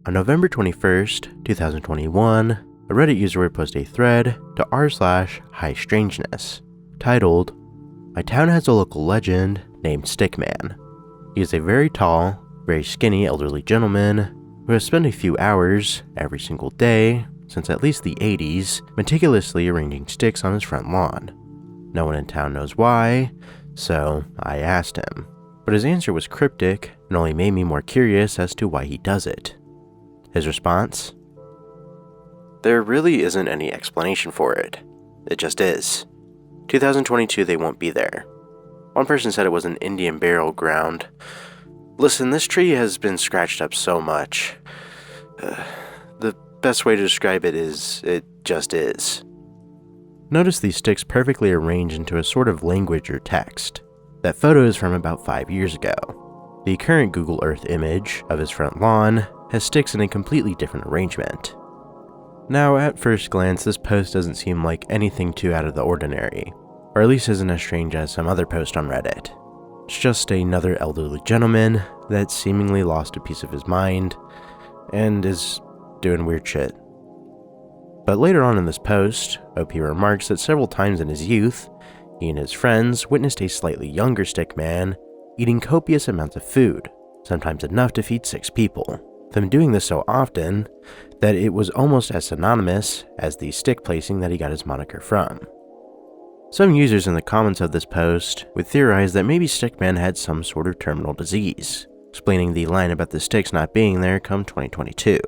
On November 21st, 2021, a Reddit user would post a thread to r/highstrangeness titled, "My town has a local legend named Stickman. He is a very tall, very skinny elderly gentleman who has spent a few hours every single day since at least the 80s meticulously arranging sticks on his front lawn. No one in town knows why, so I asked him. But his answer was cryptic and only made me more curious as to why he does it. His response? There really isn't any explanation for it. It just is. 2022 they won't be there. One person said it was an Indian burial ground. Listen, this tree has been scratched up so much. The best way to describe it is, it just is." Notice these sticks perfectly arranged into a sort of language or text. That photo is from about 5 years ago. The current Google Earth image of his front lawn has sticks in a completely different arrangement. Now, at first glance, this post doesn't seem like anything too out of the ordinary, or at least isn't as strange as some other post on Reddit. It's just another elderly gentleman that seemingly lost a piece of his mind and is doing weird shit. But later on in this post, OP remarks that several times in his youth, he and his friends witnessed a slightly younger stick man eating copious amounts of food, sometimes enough to feed 6 people. Them doing this so often that it was almost as synonymous as the stick placing that he got his moniker from. Some users in the comments of this post would theorize that maybe Stickman had some sort of terminal disease, explaining the line about the sticks not being there come 2022,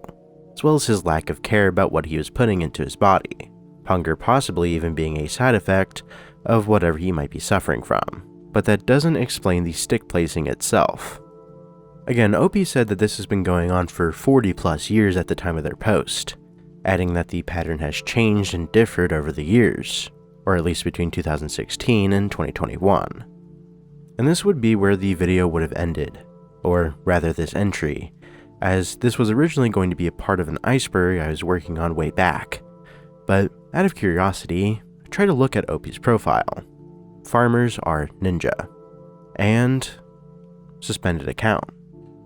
as well as his lack of care about what he was putting into his body, hunger possibly even being a side effect of whatever he might be suffering from. But that doesn't explain the stick placing itself. Again, OP said that this has been going on for 40 plus years at the time of their post, adding that the pattern has changed and differed over the years, or at least between 2016 and 2021. And this would be where the video would have ended, or rather this entry, as this was originally going to be a part of an iceberg I was working on way back. But out of curiosity, I tried to look at OP's profile. Farmers are ninja. And suspended account.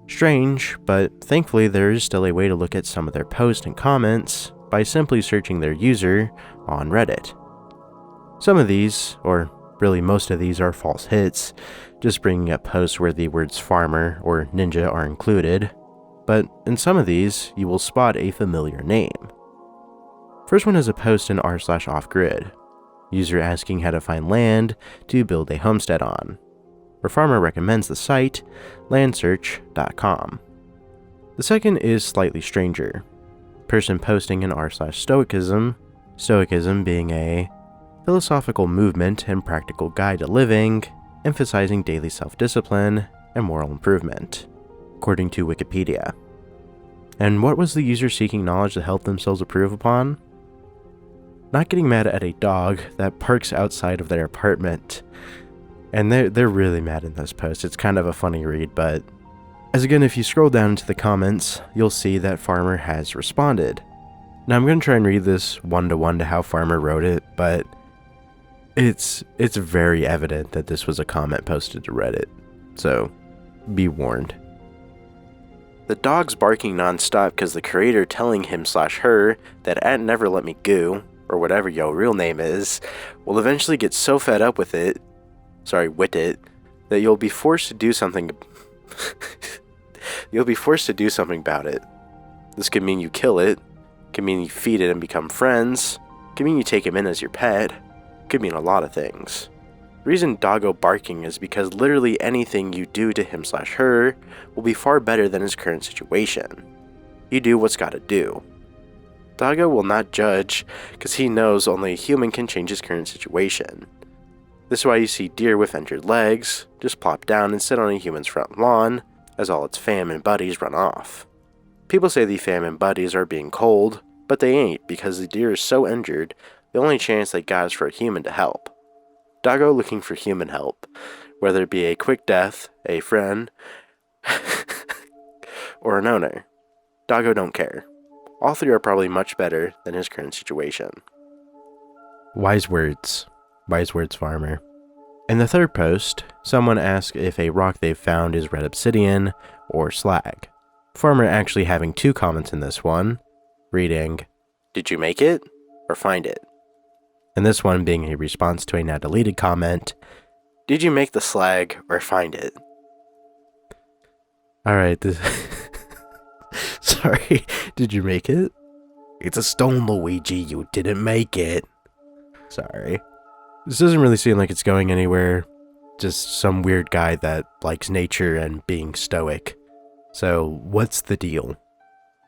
Strange, but thankfully there is still a way to look at some of their posts and comments by simply searching their user on Reddit. Some of these, or really most of these, are false hits, just bringing up posts where the words farmer or ninja are included, but in some of these, you will spot a familiar name. First one is a post in r/offgrid, user asking how to find land to build a homestead on, where farmer recommends the site landsearch.com. The second is slightly stranger, person posting in r/stoicism, stoicism being a philosophical movement and practical guide to living, emphasizing daily self-discipline and moral improvement, according to Wikipedia. And what was the user seeking knowledge to help themselves improve upon? Not getting mad at a dog that parks outside of their apartment. And they're really mad in this post. It's kind of a funny read, but as again, if you scroll down into the comments, you'll see that Farmer has responded. Now I'm going to try and read this one-to-one to how Farmer wrote it, but it's very evident that this was a comment posted to Reddit, so be warned. The dog's barking nonstop because the creator telling him/her that at never let me goo, or whatever your real name is, will eventually get so fed up with it, that you'll be forced to do something about it. This could mean you kill it, could mean you feed it and become friends, could mean you take him in as your pet, could mean a lot of things. The reason doggo barking is because literally anything you do to him/her will be far better than his current situation. You do what's gotta do. Doggo will not judge because he knows only a human can change his current situation. This is why you see deer with injured legs just plop down and sit on a human's front lawn as all its fam and buddies run off. People say the fam and buddies are being cold, but they ain't because the deer is so injured, the only chance they got is for a human to help. Doggo looking for human help, whether it be a quick death, a friend, or an owner. Doggo don't care. All three are probably much better than his current situation. Wise words. Wise words, Farmer. In the third post, someone asked if a rock they've found is red obsidian or slag. Farmer actually having 2 comments in this one, reading, "Did you make it or find it?" And this one being a response to a now deleted comment, "Did you make the slag or find it?" Alright, this... Sorry, did you make it? It's a stone, Luigi, you didn't make it. Sorry. This doesn't really seem like it's going anywhere. Just some weird guy that likes nature and being stoic. So, what's the deal?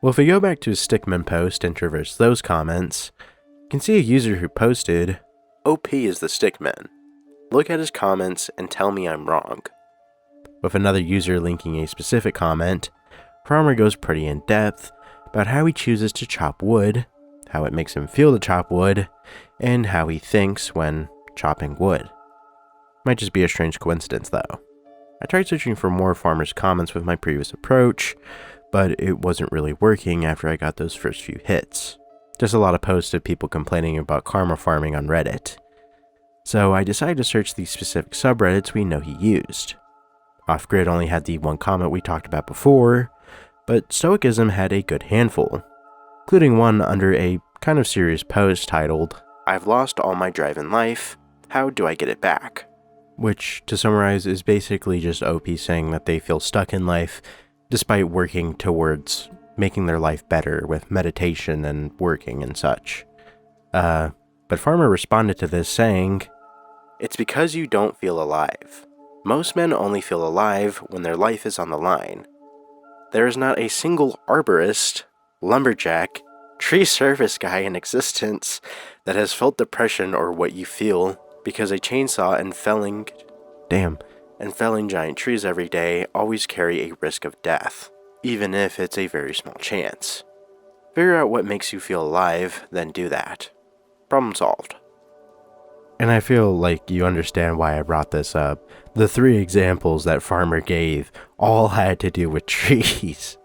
Well, if we go back to his Stickman post and traverse those comments, you can see a user who posted, "OP is the Stickman. Look at his comments and tell me I'm wrong." With another user linking a specific comment, Farmer goes pretty in depth about how he chooses to chop wood, how it makes him feel to chop wood, and how he thinks when chopping wood. Might just be a strange coincidence though. I tried searching for more Farmer's comments with my previous approach, but it wasn't really working after I got those first few hits. Just a lot of posts of people complaining about karma farming on Reddit. So I decided to search the specific subreddits we know he used. Off-Grid only had the 1 comment we talked about before, but Stoicism had a good handful, including one under a kind of serious post titled, "I've lost all my drive in life, how do I get it back?" Which, to summarize, is basically just OP saying that they feel stuck in life despite working towards making their life better with meditation and working and such. But Farmer responded to this saying, "It's because you don't feel alive. Most men only feel alive when their life is on the line. There is not a single arborist, lumberjack, tree service guy in existence that has felt depression or what you feel because a chainsaw and felling giant trees every day always carry a risk of death, even if it's a very small chance. Figure out what makes you feel alive, then do that. Problem solved." And I feel like you understand why I brought this up. The 3 examples that Farmer gave all had to do with trees.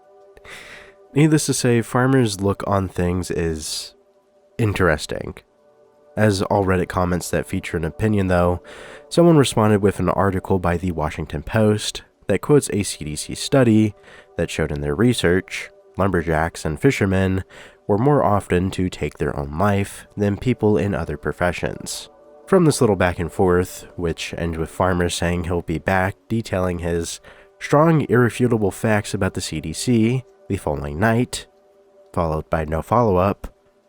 Needless to say, Farmer's look on things is interesting. As all Reddit comments that feature an opinion though, someone responded with an article by the Washington Post that quotes a CDC study that showed in their research, lumberjacks and fishermen were more often to take their own life than people in other professions. From this little back and forth, which ends with Farmer saying he'll be back detailing his strong, irrefutable facts about the CDC the following night, followed by no follow-up,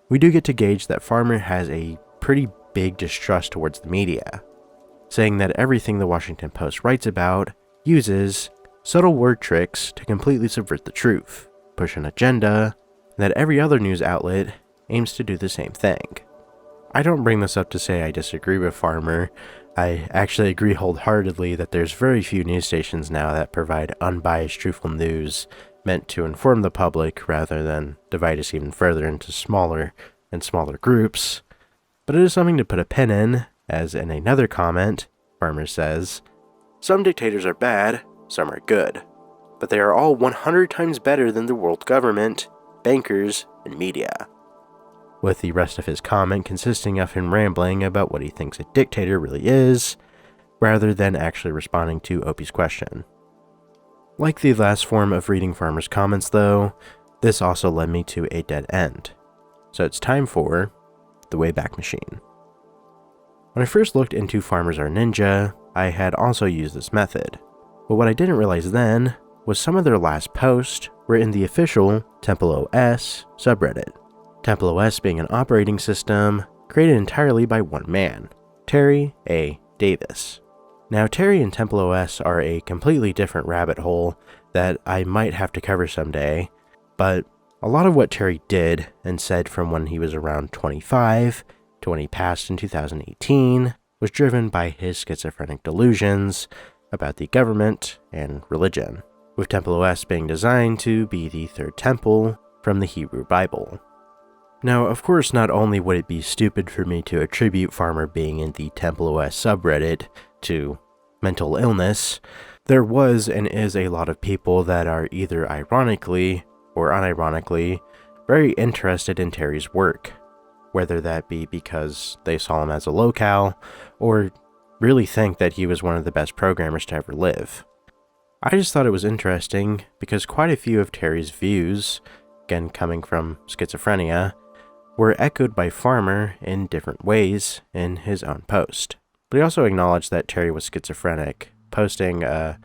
we do get to gauge that Farmer has a pretty big distrust towards the media, saying that everything the Washington Post writes about uses subtle word tricks to completely subvert the truth, push an agenda, and that every other news outlet aims to do the same thing. I don't bring this up to say I disagree with Farmer. I actually agree wholeheartedly that there's very few news stations now that provide unbiased, truthful news meant to inform the public rather than divide us even further into smaller and smaller groups. But it is something to put a pin in, as in another comment, Farmer says, "Some dictators are bad, some are good, but they are all 100 times better than the world government, bankers, and media." With the rest of his comment consisting of him rambling about what he thinks a dictator really is, rather than actually responding to Opie's question. Like the last form of reading Farmer's comments though, this also led me to a dead end. So it's time for the Wayback Machine. When I first looked into Farmers Are Ninja, I had also used this method, but what I didn't realize then was some of their last posts were in the official TempleOS subreddit. TempleOS being an operating system created entirely by one man, Terry A. Davis. Now, Terry and TempleOS are a completely different rabbit hole that I might have to cover someday, but a lot of what Terry did and said from when he was around 25 to when he passed in 2018 was driven by his schizophrenic delusions about the government and religion, with TempleOS being designed to be the third temple from the Hebrew Bible. Now, of course, not only would it be stupid for me to attribute Farmer being in the TempleOS subreddit to mental illness, there was and is a lot of people that are either ironically or unironically very interested in Terry's work, whether that be because they saw him as a locale or really think that he was one of the best programmers to ever live. I just thought it was interesting because quite a few of Terry's views, again coming from schizophrenia, were echoed by Farmer in different ways in his own post. But he also acknowledged that Terry was schizophrenic, posting a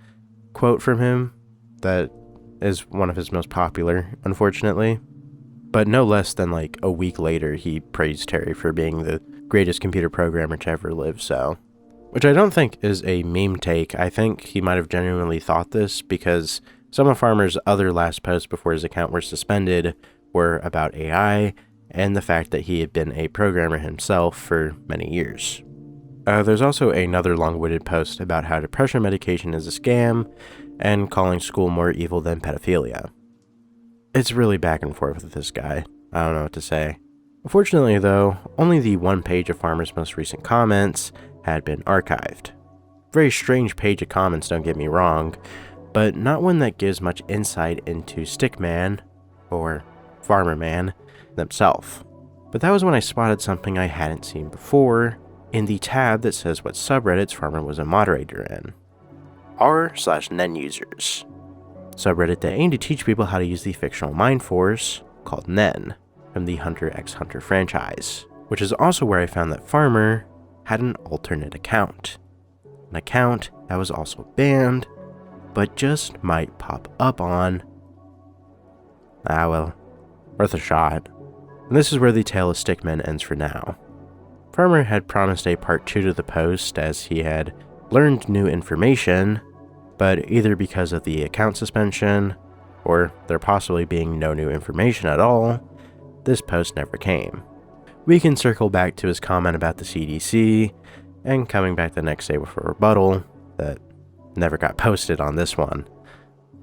quote from him that is one of his most popular, unfortunately. But no less than like a week later, he praised Terry for being the greatest computer programmer to ever live, which I don't think is a meme take. I think he might have genuinely thought this because some of Farmer's other last posts before his account were suspended were about AI and the fact that he had been a programmer himself for many years. There's also another long-winded post about how depression medication is a scam and calling school more evil than pedophilia. It's really back and forth with this guy. I don't know what to say. Unfortunately, though, only the one page of Farmer's most recent comments had been archived. Very strange page of comments, don't get me wrong, but not one that gives much insight into Stickman, or Farmer Man, themselves. But that was when I spotted something I hadn't seen before in the tab that says what subreddits Farmer was a moderator in. r/nen users. Subreddit that aimed to teach people how to use the fictional Mind Force called Nen from the Hunter x Hunter franchise, which is also where I found that Farmer had an alternate account. An account that was also banned, but just might pop up on. Worth a shot. And this is where the tale of Stickman ends for now. Farmer had promised a part 2 to the post as he had learned new information, but either because of the account suspension, or there possibly being no new information at all, this post never came. We can circle back to his comment about the CDC, and coming back the next day with a rebuttal that never got posted on this one.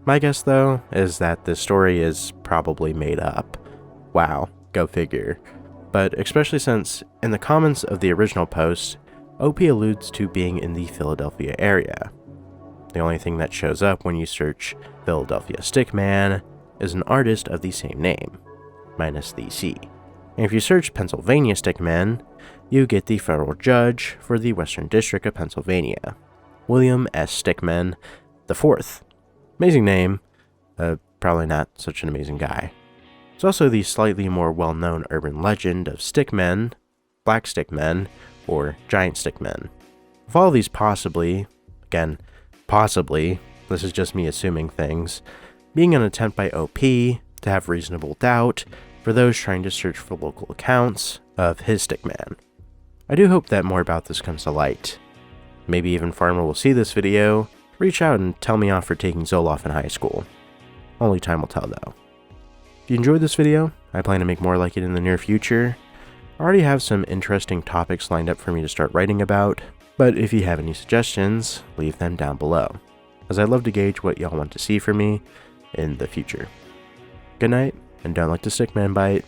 My guess, though, is that this story is probably made up. Wow, go figure. But especially since, in the comments of the original post, OP alludes to being in the Philadelphia area. The only thing that shows up when you search Philadelphia Stickman is an artist of the same name, minus the C. And if you search Pennsylvania Stickman, you get the federal judge for the Western District of Pennsylvania, William S. Stickman IV. Amazing name, probably not such an amazing guy. It's also the slightly more well-known urban legend of stickmen, black stickmen, or giant stickmen. With all these possibly, this is just me assuming things, being an attempt by OP to have reasonable doubt for those trying to search for local accounts of his Stickman. I do hope that more about this comes to light. Maybe even Farmer will see this video, reach out and tell me off for taking Zoloft in high school. Only time will tell though. If you enjoyed this video, I plan to make more like it in the near future. I already have some interesting topics lined up for me to start writing about, but if you have any suggestions, leave them down below, as I'd love to gauge what y'all want to see from me in the future. Good night, and don't let the Stickman bite.